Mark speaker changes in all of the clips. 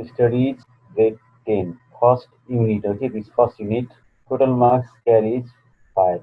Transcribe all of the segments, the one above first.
Speaker 1: Studies, grade 10. First unit, okay, this first unit, total marks carries 5.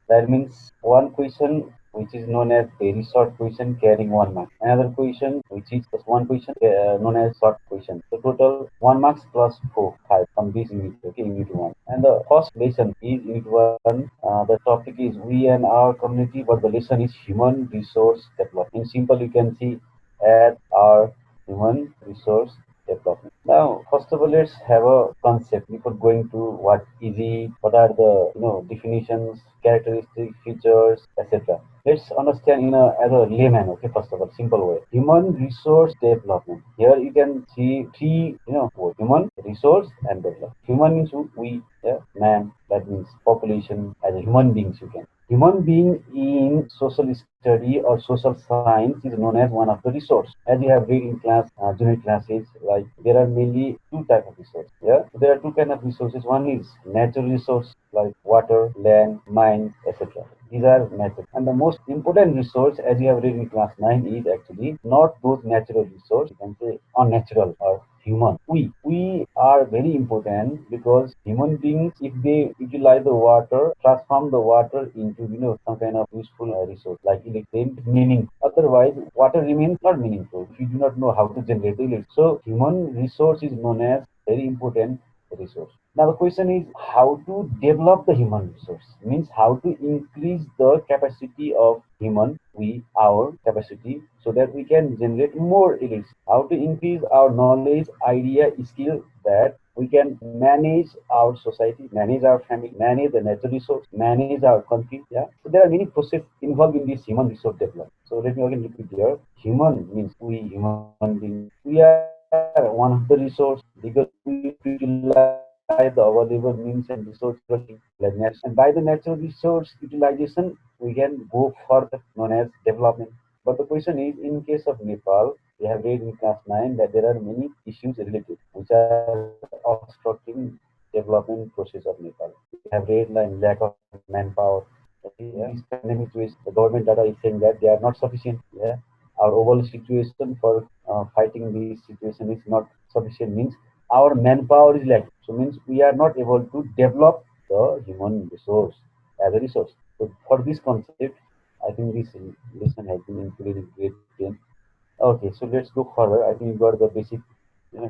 Speaker 1: That means one question which is known as very short question carrying 1 mark. Another question which is just one question known as short question. So total 1 marks plus 4, 5 from this unit, okay, unit 1. And the first lesson is unit 1. The topic is we and our community, but the lesson is human resource development. In simple, you can see at our human resource development. Now, first of all, let's have a concept before going to what is it, what are the definitions, characteristics, features, etc. Let's understand in a as a layman. Okay, first of all, simple way. Human resource development. Here you can see three words: human resource and development. Human means we, yeah, man. That means population as a human beings. You can. Human being in social study or social science is known as one of the resource. As you have read in class, junior classes, like there are mainly two type of resources. Yeah, so there are two kind of resources. One is natural resource like water, land, mines, etc. These are natural. And the most important resource, as you have read in class 9, is actually not those natural resource. You can say unnatural or human. We are very important because human beings, if they utilize the water, transform the water into some kind of useful resource like electricity, meaning. Otherwise, water remains not meaningful if you do not know how to generate the electricity. So, human resource is known as very important resource. Now the question is how to develop the human resource. Means how to increase the capacity of human, our capacity, so that we can generate more electricity. How to increase our knowledge, idea, skill that we can manage our society, manage our family, manage the natural resource, manage our country. Yeah. So there are many processes involved in this human resource development. So let me again repeat here. Human means we human beings. We are one of the resource because we have to utilize the available means and resource productively, like natural. And by the natural resource utilization, we can go further, known as development. But the question is, in case of Nepal, we have read in class 9 that there are many issues related which are obstructing development process of Nepal. We have read like lack of manpower. Okay, yeah. In this pandemic situation, the government data is saying that they are not sufficient. Yeah. Our overall situation for fighting this situation is not sufficient. Means our manpower is lacking. So means we are not able to develop the human resource as a resource. So for this concept, I think this lesson has been included in grade 10. Okay, so let's go further. I think you got the basic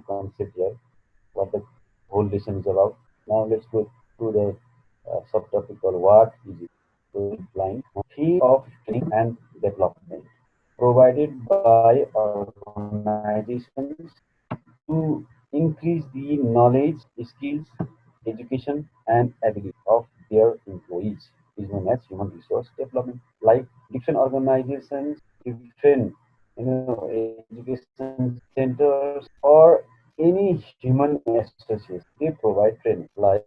Speaker 1: concept here, what the whole lesson is about. Now let's go to the subtopic called what is it? So line field of training and development provided by organizations to increase the knowledge, skills, education, and ability of their employees is known as human resource development. Like different organizations, different education centers, or any human association, they provide training like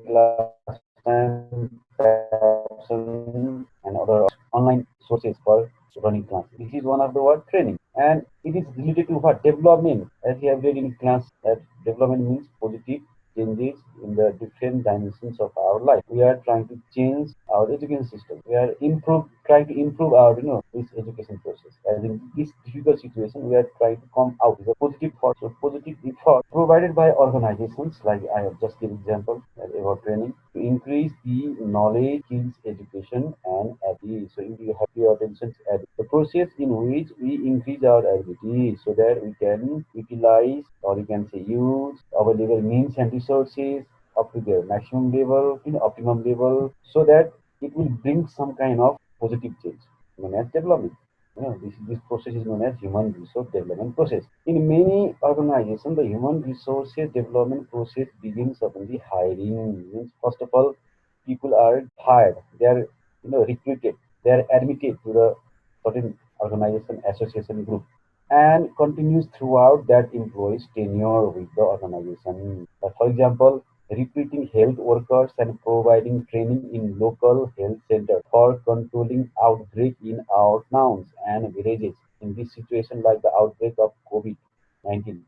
Speaker 1: classroom, caption, and other online sources for running class. This is one of the word training, and it is related to what development. As we have read in class, that development means positive changes in the different dimensions of our life. We are trying to change our education system. We are trying to improve our this education process. As in this difficult situation, we are trying to come out with a positive thought. So positive effort provided by organizations like I have just given example about training to increase the knowledge, skills, education, and ability. So you have your attention at the process in which we increase our ability so that we can utilize or you can say use available means and resources up to their maximum level, optimum level, so that it will bring some kind of positive change known as development. This process is known as human resource development process. In many organizations, the human resources development process begins upon the hiring. Means first of all, people are hired. They are recruited. They are admitted to the certain organization, association, group, and continues throughout that employee's tenure with the organization. For example, recruiting health workers and providing training in local health centers for controlling outbreak in our towns and villages. In this situation, like the outbreak of COVID-19,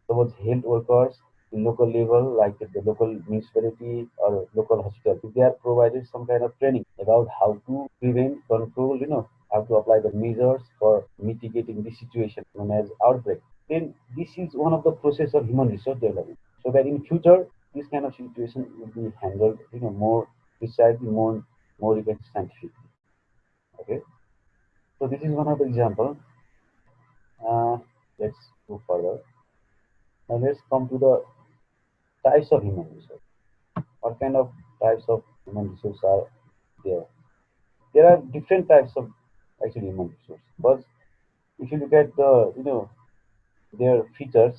Speaker 1: those health workers in local level, like the local municipality or local hospital, if they are provided some kind of training about how to prevent, control, how to apply the measures for mitigating the situation known as outbreak. then this is one of the process of human resource development. So that in future, this kind of situation will be handled, more precisely, more scientifically. Okay. So this is one of the example. Uh, let's go further. Now let's come to the types of human resource. What kind of types of human resource are there? There are different types of actually human resource. But if you look at the their features,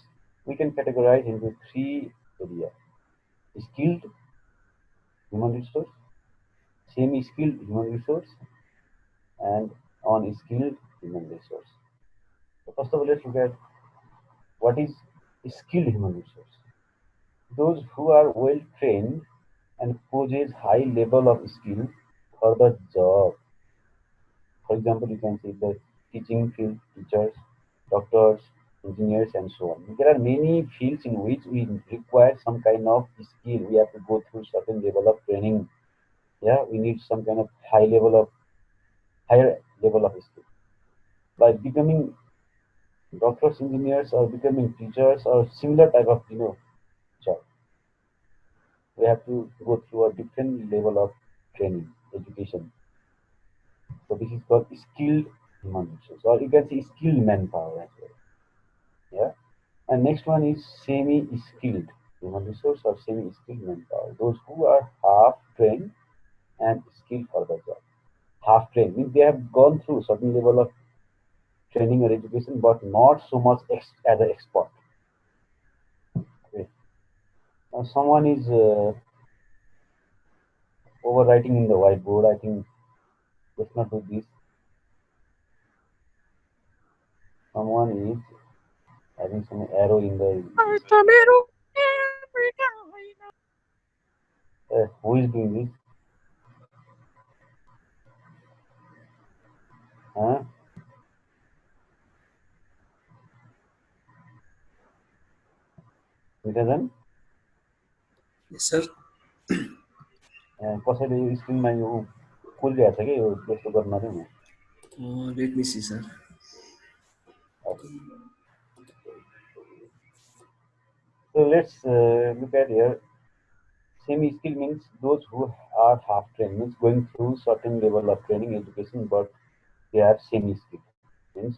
Speaker 1: we can categorize into three areas: skilled human resource, semi-skilled human resource, and unskilled human resource. So first of all, let's look at what is skilled human resource. Those who are well trained and possess high level of skill for the job. For example, you can see the teaching field, teachers, doctors, engineers, and so on. There are many fields in which we require some kind of skill. We have to go through certain level of training. Yeah, we need some kind of higher level of skill. By becoming doctors, engineers, or becoming teachers, or similar type of job, we have to go through a different level of training, education. So this is called skilled human resource, or you can say skilled manpower as well. Yeah. And next one is semi-skilled human resource or semi-skilled manpower. Those who are half trained and skilled for the job. Half trained means they have gone through certain level of training or education, but not so much as an expert. Okay. Now someone is overwriting in the whiteboard. I think let's not do this. Someone is having some arrow in the. Who is doing this? Huh? Because
Speaker 2: Yes, sir.
Speaker 1: कसैले यो स्क्रिनमा यो खोलिरहेको छ कि यो त्यस्तो गर्न नदिउँ न.
Speaker 2: Let me see, sir.
Speaker 1: Okay. So let's look at here. Semi-skill means those who are half trained, means going through certain level of training education, but they are semi-skill. Means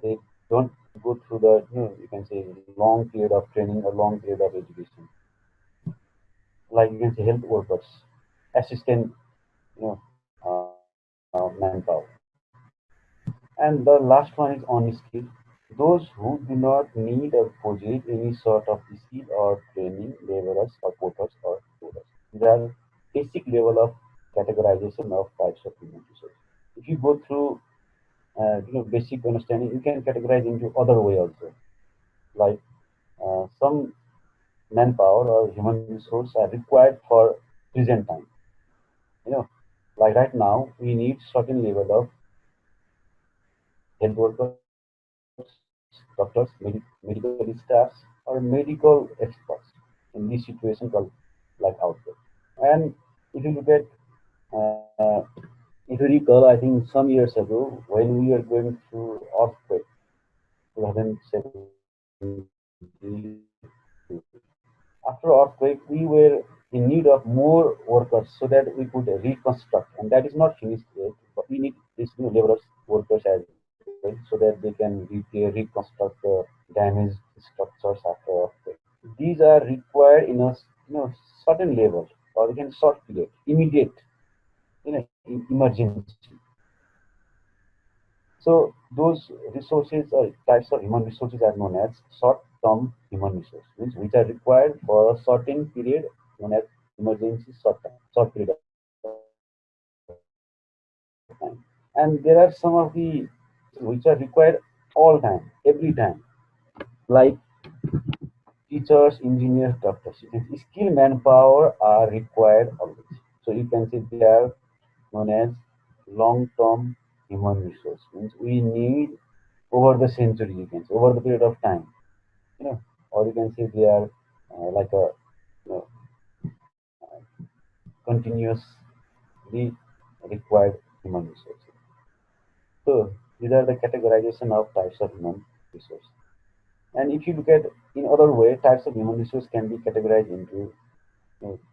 Speaker 1: they don't go through the you can say long period of training or long period of education. Like you can say health workers, assistant, manpower. And the last one is on-skill. Those who do not need or possess any sort of skill or training, laborers or porters or coders. These are basic level of categorization of types of human resource. If you go through basic understanding, you can categorize into other way also. Like some manpower or human resource are required for present time. You know, like right now, we need certain level of health workers, doctors, medical staffs, or medical experts in this situation called like outbreak. And if you look at, uh, if you recall, I think some years ago when we were going through earthquake, 2017, after earthquake, we were in need of more workers so that we could reconstruct, and that is not finished yet. But we need these new laborers, workers as well, so that they can repair, reconstruct the damaged structures after earthquake. These are required in a certain level, or we can short period, immediate, emergency. So those resources or types of human resources are known as short-term human resources, which are required for a certain period, known as emergency short period of time. And there are some of the which are required all time, every time, like teachers, engineers, doctors. Skilled manpower are required always. So you can say they are known as long-term human resource. Means we need over the century, you can say, over the period of time, or you can say they are like a continuously required human resources. So these are the categorization of types of human resource. And if you look at in other way, types of human resource can be categorized into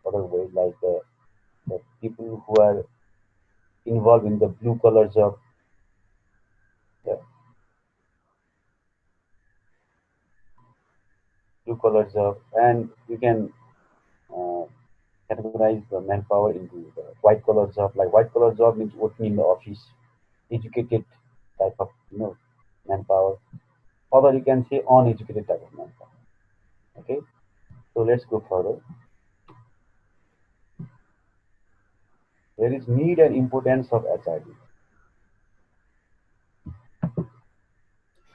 Speaker 1: other ways, like the people who are involved in the blue collar job, yeah, blue collar job, and you can uh, categorize the manpower into the white collar job. Like white collar job means working in the office, educated type of manpower. Or you can say uneducated type of manpower. Okay, so let's go further. There is need and importance of HRD.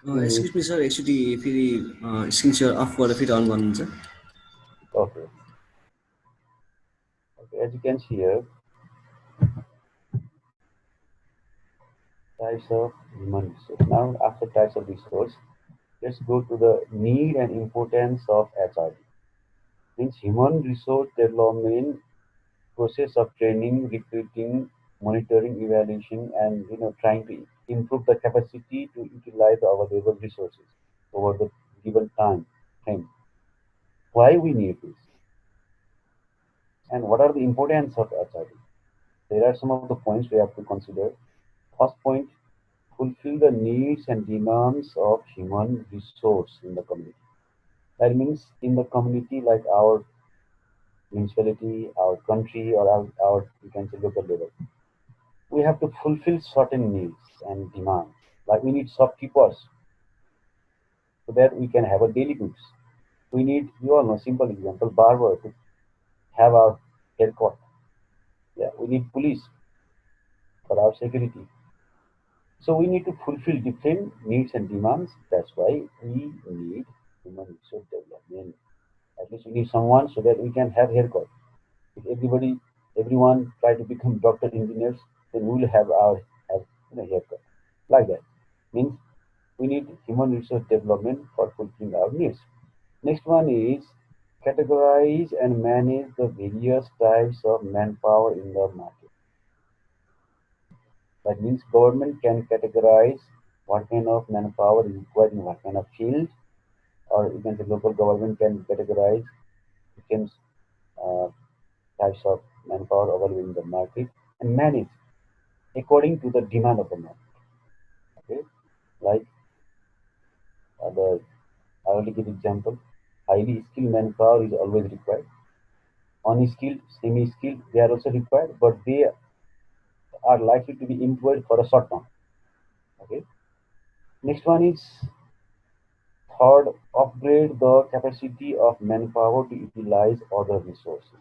Speaker 1: We need,
Speaker 2: Excuse me, sir. Actually, फेरि screen share of गरेर फेरि अन गर्नुहुन्छ.
Speaker 1: okay, okay, as you can see here, types of human resource. Now, after types of resource, let's go to the need and importance of HRD. Means human resource development process of training, recruiting, monitoring, evaluation, and trying to improve the capacity to utilize our available resources over the given time frame. Why we need this, and what are the importance of HRD? There are some of the points we have to consider. First point: fulfill the needs and demands of human resource in the community. That means in the community, like our municipality, our country, or our you can say local level, we have to fulfill certain needs and demands. Like we need shopkeepers so that we can have a daily goods. We need, you all know, simple example, barber to have our haircut. Yeah, we need police for our security. So we need to fulfill different needs and demands. That's why we need human resource development. At least we need someone so that we can have haircut. If everyone try to become doctor engineers, then we will have haircut like that. Means we need human resource development for fulfilling our needs. Next one is categorize and manage the various types of manpower in the market. That means government can categorize what kind of manpower is required in what kind of field, or you can say local government can categorize different uh, types of manpower available in the market and manage according to the demand of the market. Okay, like the I will give example. Highly skilled manpower is always required. Unskilled, semi-skilled, they are also required, but they are likely to be employed for a short term. Okay. Next one is third, upgrade the capacity of manpower to utilize other resources.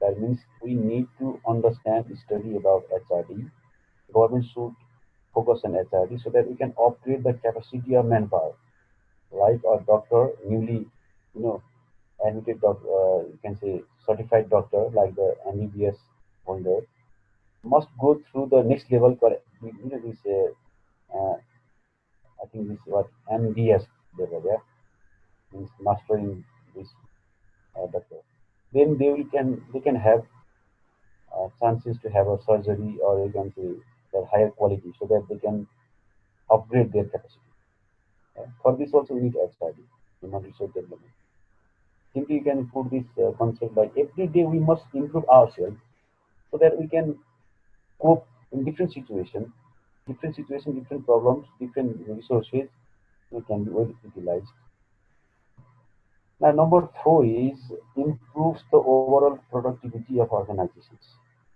Speaker 1: That means we need to understand, study about HRD. Government should focus on HRD so that we can upgrade the capacity of manpower. Like a doctor, newly, you know, admitted doctor, you can say certified doctor, like the MBBS holder, must go through the next level. This I think this what MDS level, yeah, means master in this doctor. Then they can have chances to have a surgery, or you can say the higher quality, so that they can upgrade their capacity. For this also we need HRD, human resource development. Simply you can put this concept like every day we must improve ourselves so that we can cope in different situations, different problems, different resources can be well utilized. Now, number four is improves the overall productivity of organizations,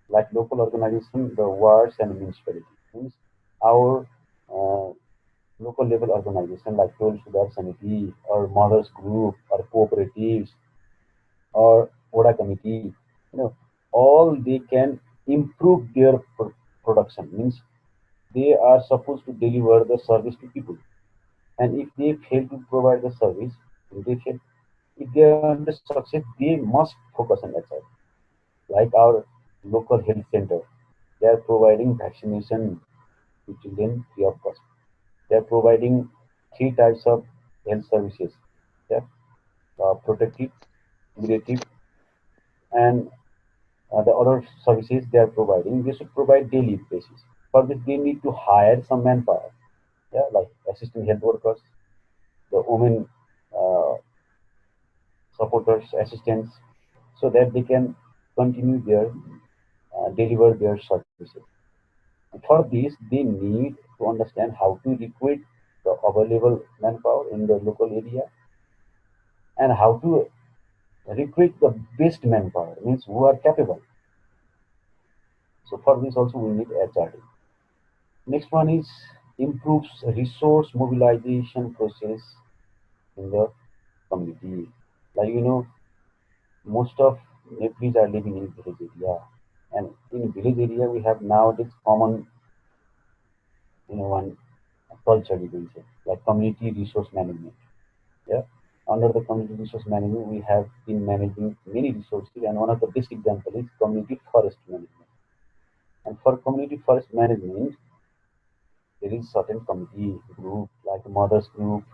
Speaker 1: like local organization, the wards and municipality. Means our uh, local level organization like Toll Sugar Samiti or Mothers Group or cooperatives or Oda Committee, all they can improve their production. Means they are supposed to deliver the service to people, and if they fail to provide the service, they fail. If they want the success, they must focus on that side. Like our local health center, they are providing vaccination to children free of cost. They are providing three types of health services. Yeah, protective, curative, and the other services they are providing. They should provide daily basis. For this, they need to hire some manpower. Yeah, like assistant health workers, the women uh, supporters, assistants, so that they can continue their deliver their services. For this, they need to understand how to recruit the available manpower in the local area and how to recruit the best manpower, means who are capable. So for this also we need HRD. Next one is improves resource mobilization process in the community. Like most of Nepalese are living in village area, and in village area we have nowadays common one culture you can say, like community resource management. Yeah. Under the community resource management, we have been managing many resources, and one of the best example is community forest management. And for community forest management, there is certain committee group like mothers group,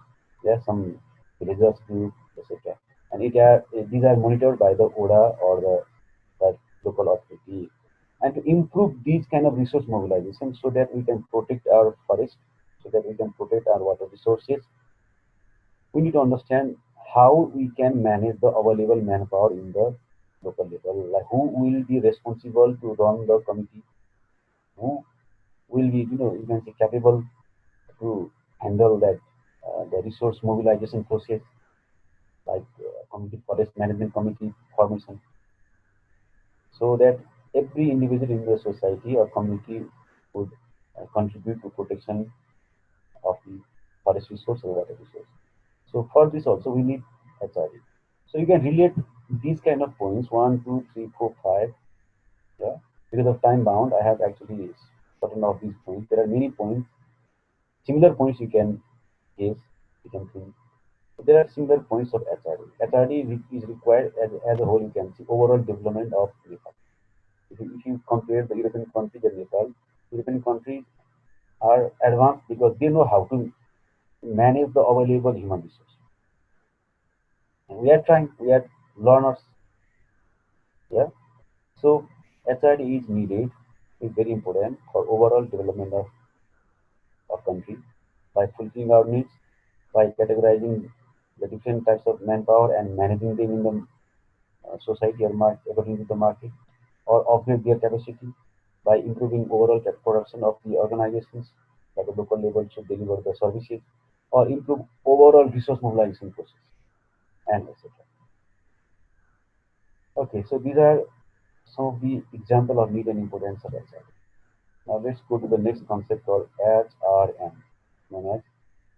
Speaker 1: yeah, some villagers group, etc. And these are monitored by the ODA or the local authority. And to improve these kind of resource mobilization so that we can protect our forest, so that we can protect our water resources, we need to understand how we can manage the available manpower in the local level. Like who will be responsible to run the committee, who will be, you can say capable to handle that the resource mobilization process, like committee forest management committee formation, so that every individual in the society or community would contribute to protection of the forest resource or water resource. So for this also we need HRD. So you can relate these kind of points one, two, three, four, five. Yeah. Because of time bound, I have actually certain of these points. There are many points, similar points you can guess, you can think. So there are similar points of HRD. HRD is required as a whole. You can see overall development of Nepal. If you compare the European countries and Nepal, European countries are advanced because they know how to manage the available human resources. And we are trying, we are learners. Yeah. So HRD is needed, is very important for overall development of country by fulfilling our needs, by categorizing the different types of manpower and managing them in the society or market according to the market, or upgrade their capacity by improving overall production of the organizations at the local level should deliver the services, or improve overall resource mobilization process, and etc. Okay, so these are some of the example of need and importance of HR. Now let's go to the next concept called HRM, known as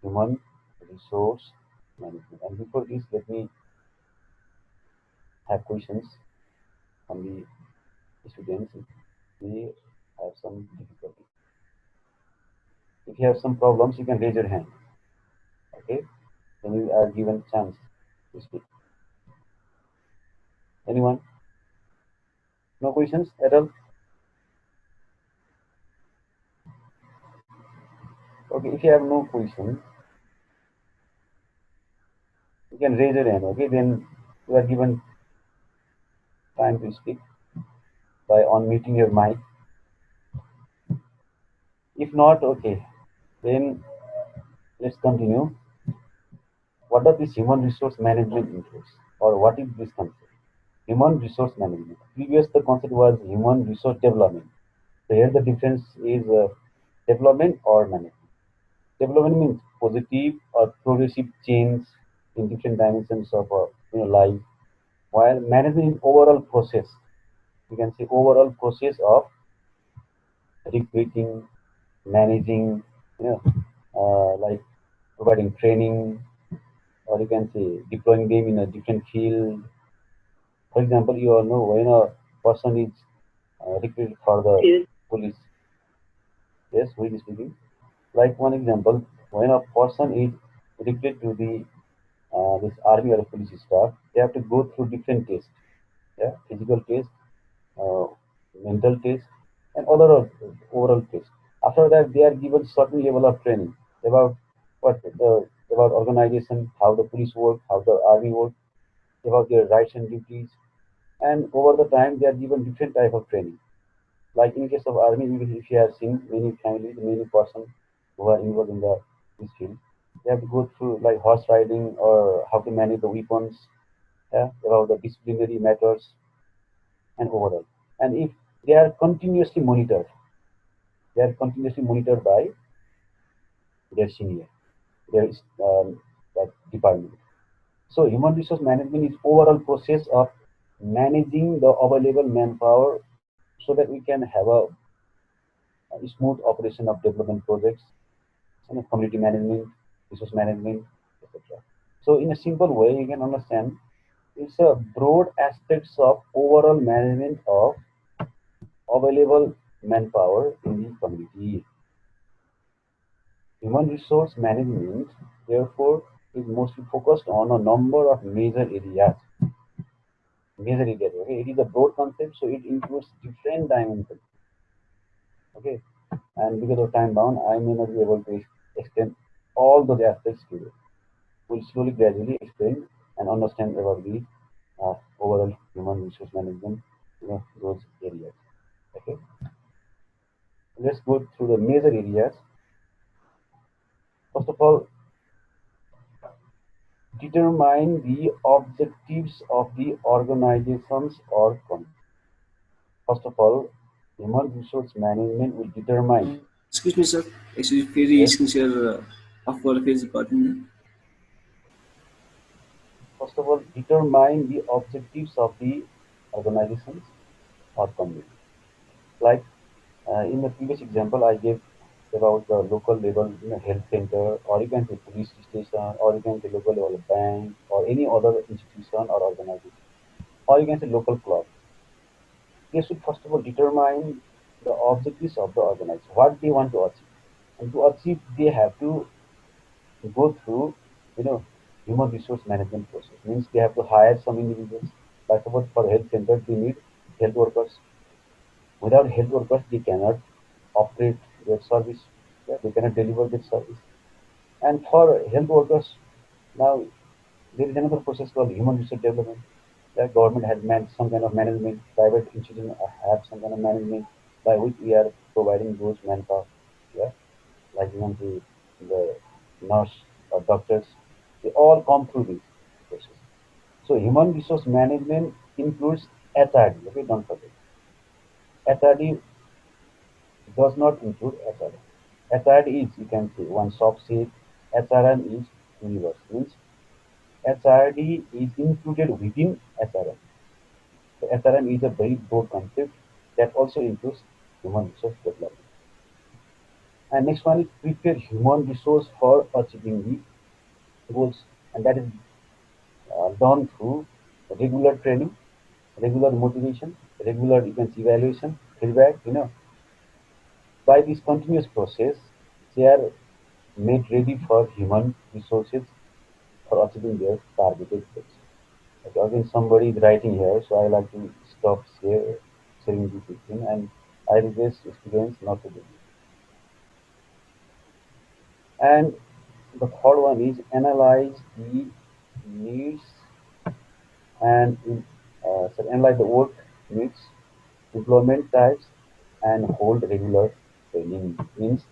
Speaker 1: Human Resource Management. And before this, let me have questions from the students if they have some difficulty. If you have some problems, you can raise your hand. Okay, then you are given chance to speak. Anyone? No questions at all? Okay, if you have no question, you can raise your hand. Okay, then you are given time to speak by unmuting your mic. If not, okay, then let's continue. What does this human resource management includes, or what is this concept? Human resource management. Previous the concept was human resource development. So here the difference is development or management. Development means positive or progressive change in different dimensions of life, while management is overall process. You can say overall process of recruiting, managing, you know, like providing training, or you can say deploying them in a different field. For example, you all know when a person is recruited for the police. Yes, who is speaking? Like one example, when a person is recruited to the this army or police staff, they have to go through different tests. Yeah, physical test, uh, mental test, and other overall test. After that, they are given certain level of training about about organization, how the police work, how the army work, about their rights and duties, and over the time they are given different type of training. Like in case of army, if you have seen many families, many persons who are involved in the this field, They have to go through like horse riding or how to manage the weapons, yeah, about the disciplinary matters and overall. And if they are continuously monitored, they are continuously monitored by their senior, their that department. So human resource management is overall process of managing the available manpower so that we can have a smooth operation of development projects and community management, resource management, etc. So in a simple way, you can understand it's a broad aspects of overall management of available manpower in the community. Human resource management, therefore, is mostly focused on a number of major areas. Major areas. Okay, it is a broad concept, so it includes different dimensions. Okay, and because of time bound, I may not be able to extend all those aspects to you. We'll slowly, gradually explain and understand about the overall human resource management, those areas. Okay, let's go through the major areas. First of all, determine the objectives of the organizations or company. First of all, human resource management will determine.
Speaker 2: Excuse me, sir. Actually, फेरि
Speaker 1: Yes.
Speaker 2: Screen of गरेर फेरि चाहिँ गरिदिनु न।
Speaker 1: First of all, determine the objectives of the organizations or company. Like in the previous example, I gave about the local level, health center, or you can say police station, or you can say local level bank, or any other institution or organization, or you can say local club. They should first of all determine the objectives of the organization, what they want to achieve, and to achieve, they have to go through, you know, human resource management process. Means they have to hire some individuals. Like suppose for health center, they need health workers. Without health workers, they cannot operate their service. Yeah, they cannot deliver their service. And for health workers, now there is another process called human resource development. The government has some kind of management, private institutions have some kind of management by which we are providing those manpower. Yeah, like even the nurse or doctors, they all come through this process. So human resource management includes HRD. Okay, don't forget. HRD does not include SRM. SRD is, you can say, one subset. SRM is universe. Means SRD is included within SRM. So SRM is a very broad concept that also includes human resource development. And next one is prepare human resource for achieving the goals, and that is done through regular training, regular motivation, regular, you can see, evaluation, feedback. By this continuous process, they are made ready for human resources for achieving their targeted goals. Okay, again, somebody is writing here, so I like to stop sharing this with him, and I request students not to do this. And the third one is analyze the needs and analyze the work needs, employment types, and hold regular training. Means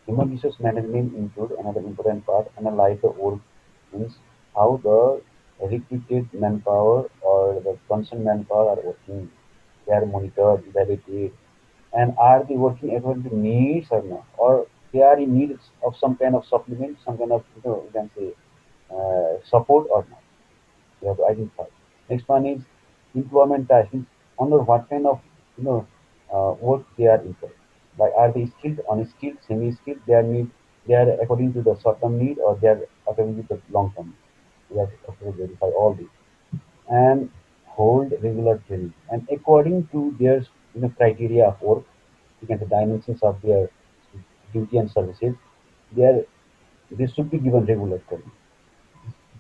Speaker 1: human resource management include another important part, analyze the work, means how the recruited manpower or the concerned manpower are working. They are monitored, evaluated, and are they working according to needs or not? Or they are in need of some kind of supplement, some kind of, you can say, support or not. You have to identify. Next one is employment type. Means under what kind of, work they are employed. Like are they skilled, unskilled, semi-skilled? They are according to the short-term need or they are according to the long-term need. We have to also verify all these and hold regular training. And according to their, criteria of work, you can the dimensions of their duty and services, they are they should be given regular training.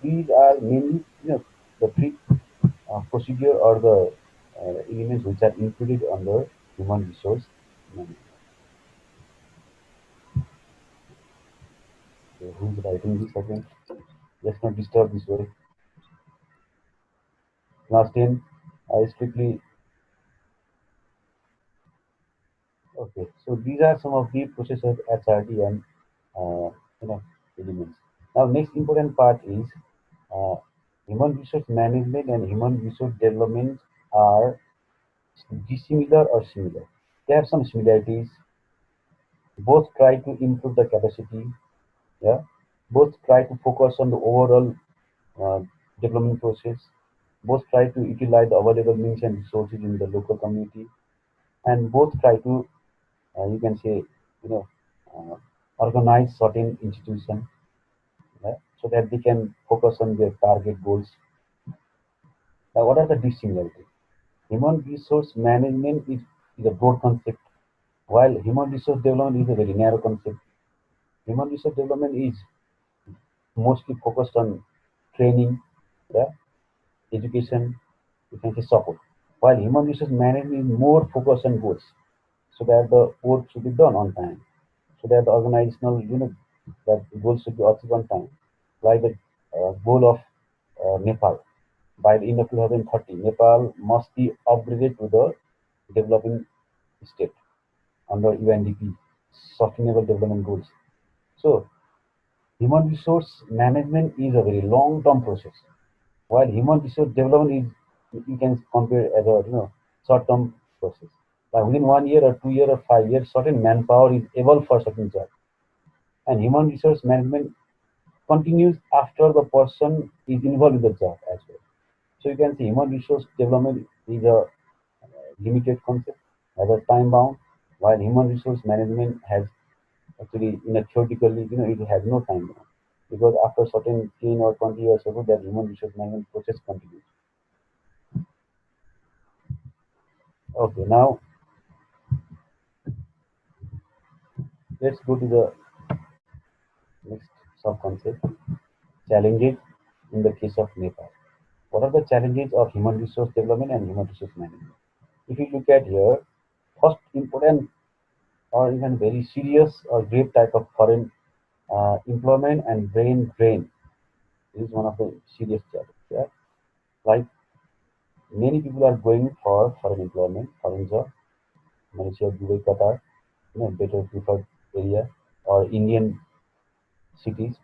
Speaker 1: These are mainly, the three procedure or the elements which are included under human resource management. So who is writing this again? Let's not disturb this very last in. I strictly okay. So these are some of the process of HRD and uh, you know elements. Now, next important part is uh, human resource management and human resource development are dissimilar or similar. They have some similarities. Both try to improve the capacity. Yeah. Both try to focus on the overall uh, development process. Both try to utilize the available means and resources in the local community, and both try to, you can say, you know, uh, organize certain institution, yeah, so that they can focus on their target goals. Now, what are the dissimilarities? Human resource management is a broad concept, while human resource development is a very narrow concept. Human resource development is mostly focused on training, yeah, education, you can say support, while human resource management is more focused on goals, so that the work should be done on time, so that the organizational, that goals should be achieved on time. Like the goal of Nepal, by the end of 2030, Nepal must be upgraded to the developing state under UNDP Sustainable Development Goals. So, human resource management is a very long-term process, while human resource development is, you can compare as a short-term process. Like within 1 year or 2 year or 5 years, certain manpower is able for certain job, and human resource management continues after the person is involved in the job as well. So you can see human resource development is a limited concept, has a time bound, while human resource management has actually, theoretically, it has no time bound, because after certain 10 or 20 years ago, that human resource management process continues. Okay, now let's go to the next sub-concept: challenges in the case of Nepal. What are the challenges of human resource development and human resource management? If you look at here, first important or even very serious or grave type of foreign employment and brain drain is one of the serious challenges. Yeah? Like many people are going for foreign employment, foreign job, Malaysia, Dubai, Qatar, better preferred area, or Indian cities,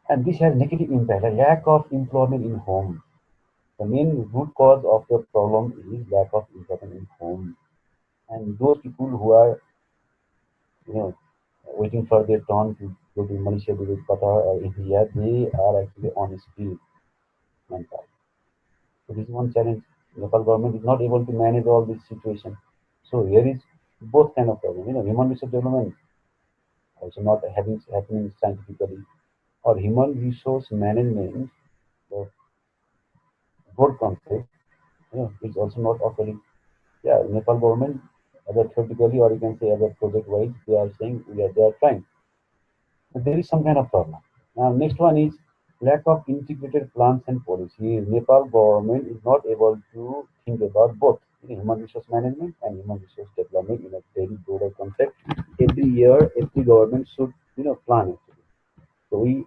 Speaker 1: and this has negative impact. A lack of employment in home. The main root cause of the problem is lack of employment in home, and those people who are, you know, waiting for their turn to go to Malaysia, to Qatar, or India, they are actually on skilled manpower. So this is one challenge. Local government is not able to manage all this situation. So here is both kind of problem. Human resource development also not having happening scientifically, or human resource management, the broad concept, is also not occurring. Yeah, Nepal government, either theoretically or you can say other project wise, they are saying they are trying. But there is some kind of problem. Now, next one is lack of integrated plans and policies. Nepal government is not able to think about both human resource management and human resource development in a very broader concept. Every year, every government should plan actually. So we,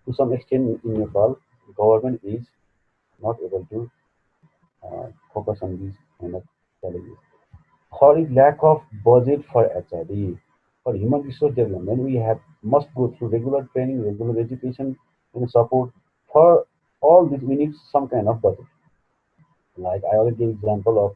Speaker 1: to some extent in Nepal, government is not able to focus on these kind of challenges. Third is lack of budget for HRD. For human resource development, we have must go through regular training, regular education, support. For all this, we need some kind of budget. Like I already gave example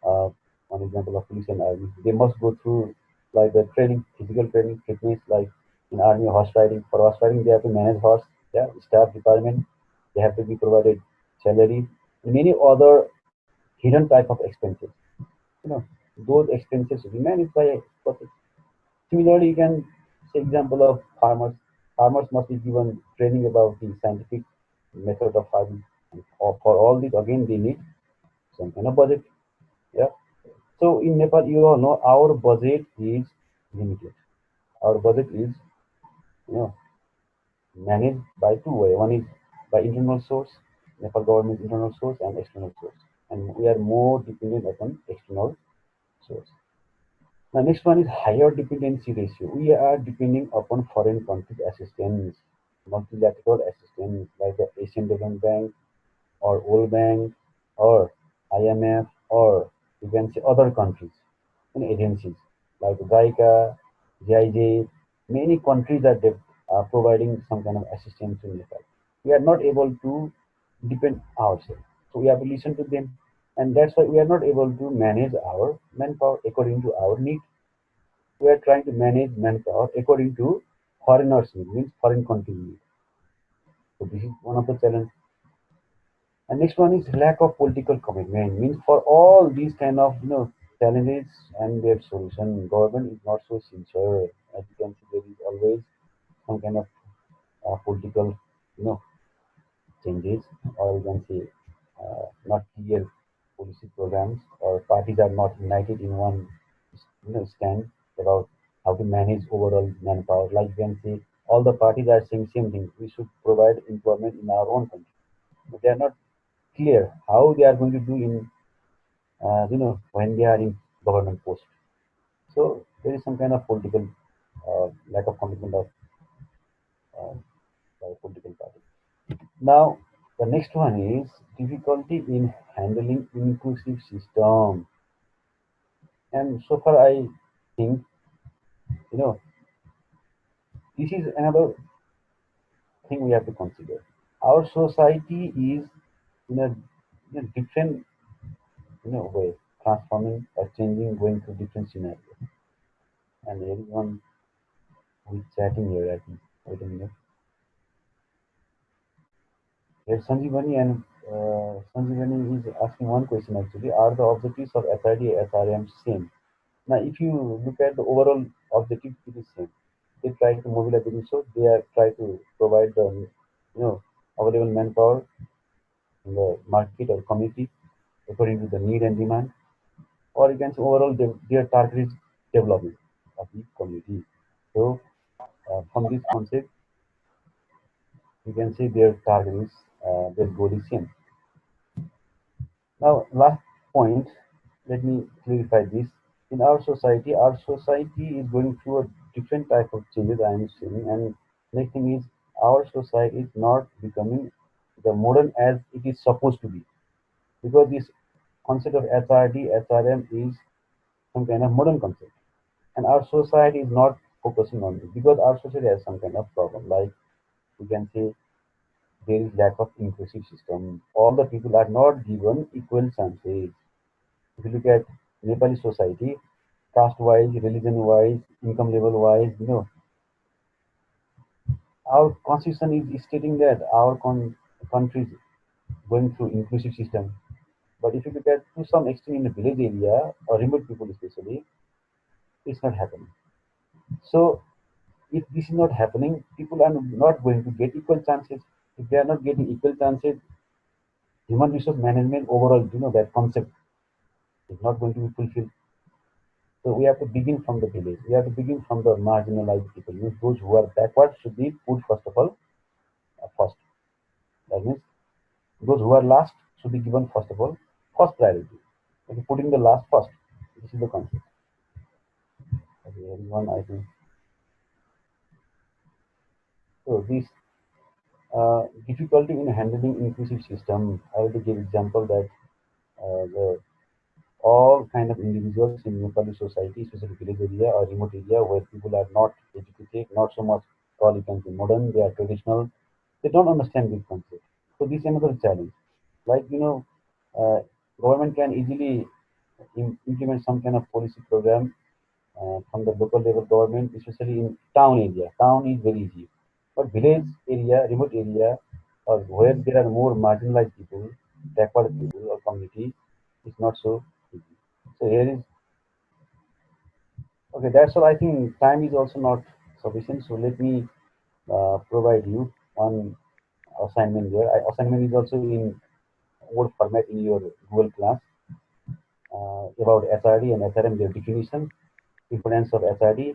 Speaker 1: of one example of police and army. They must go through like the training, physical training, fitness, like in army horse riding. For horse riding, they have to manage horse, yeah, staff department. They have to be provided salary, and many other hidden type of expenses. You know, those expenses will be managed by a budget. Similarly, you can say example of farmers. Farmers must be given training about the scientific method of farming. And for all this, again, they need some kind of budget. Yeah. So in Nepal, you all know our budget is limited. Our budget is, you know, managed by two ways. One is by internal source, Nepal government internal source, and external source. And we are more dependent upon external source. The next one is higher dependency ratio. We are depending upon foreign countries' assistance, multilateral assistance like the Asian Development Bank or World Bank or IMF, or you can say other countries and agencies like JICA, GIJ. Many countries providing some kind of assistance to Nepal. We are not able to depend ourselves. So we have to listen to them. And that's why we are not able to manage our manpower according to our need. We are trying to manage manpower according to foreigners' need, means foreign country need. So this is one of the challenges. And next one is lack of political commitment. Means for all these kind of challenges and their solution, government is not so sincere. As you can see, there is always some kind of political you know changes, or you can say not clear policy programs, or parties are not united in one stand about how to manage overall manpower. Like you can say, all the parties are saying same thing. We should provide employment in our own country, but they are not clear how they are going to do in when they are in government post. So there is some kind of political lack of commitment of uh, by political party. Now the next one is difficulty in handling inclusive system. And so far I think you know this is another thing we have to consider. Our society is in a different way, transforming or changing, going through different scenarios. And everyone who is chatting here, I think, wait a minute. Here, Sanjeevani and Sanjeevani is asking one question actually: Are the objectives of SID SRM same? Now, if you look at the overall objective, it is same. They try to mobilize the resource. They are try to provide the available manpower in the market or community according to the need and demand. Or you can say overall their target is development of the community. So from this concept, you can say their target is their goal is same. Now, last point, let me clarify this. In our society is going through a different type of changes I am seeing, and next thing is our society is not becoming the modern as it is supposed to be, because this concept of HRD, SRM is some kind of modern concept, and our society is not focusing on it because our society has some kind of problem. Like we can say there is lack of inclusive system. All the people are not given equal chances. If you look at Nepali society, caste-wise, religion-wise, income level-wise, our constitution is stating that our country is going through inclusive system. But if you look at to some extent in the village area or remote people especially, it's not happening. So if this is not happening, people are not going to get equal chances. If they are not getting equal chances, human resource management overall, that concept is not going to be fulfilled. So we have to begin from the village. We have to begin from the marginalized people. Means those who are backward should be put first of all first. That means those who are last should be given first of all first priority. Okay, putting the last first. This is the concept. Okay, everyone, I think. So this difficulty in handling inclusive system. I will give example that the all kind of individuals in Nepali society, especially village area or remote area where people are not educated, not so much call you can say modern, they are traditional, they don't understand this concept. So this is another challenge. Like government can easily implement some kind of policy program from the local level government, especially in town area. Town is very easy, but village area, remote area, or where there are more marginalized people, backward people or community, is not so easy. So here is okay. That's all. I think time is also not sufficient. So let me provide you one assignment here. Assignment is also in Word format in your Google class about SRD and SRM, their definition, importance of SRD,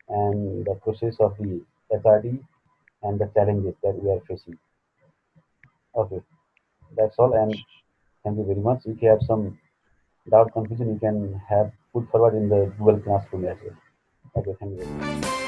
Speaker 1: and the process of the SRD and the challenges that we are facing. Okay, that's all. And thank you very much. If you have some doubt, confusion, you can have put forward in the Google Classroom as well. Okay, thank you very much.